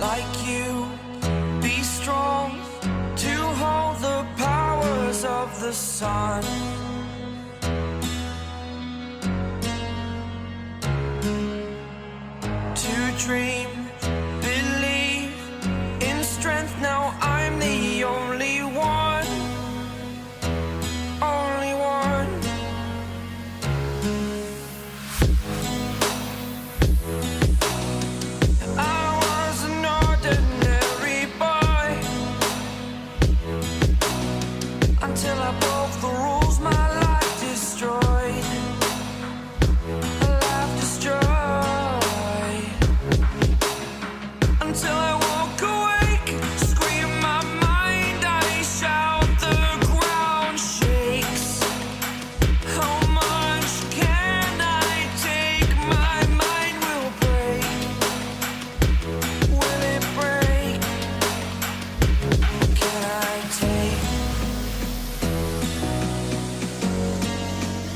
like you. Be strong to hold the powers of the sun. To dream, believe in strength. Now I'm the only one, only one. I was an ordinary boy until I broke the rules. My life destroyed, a life destroyed. Until I walk awake, scream my mind, I shout, the ground shakes. How much can I take? My mind will break. Will it break? What can I take?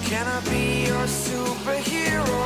Can I be your superhero?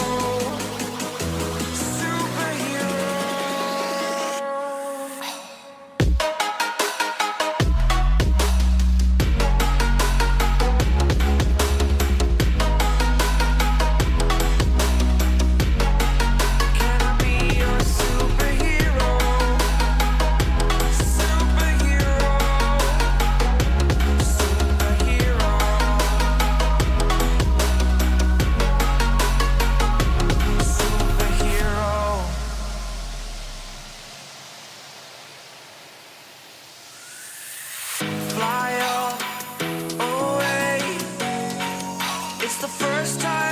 Fly away. It's the first time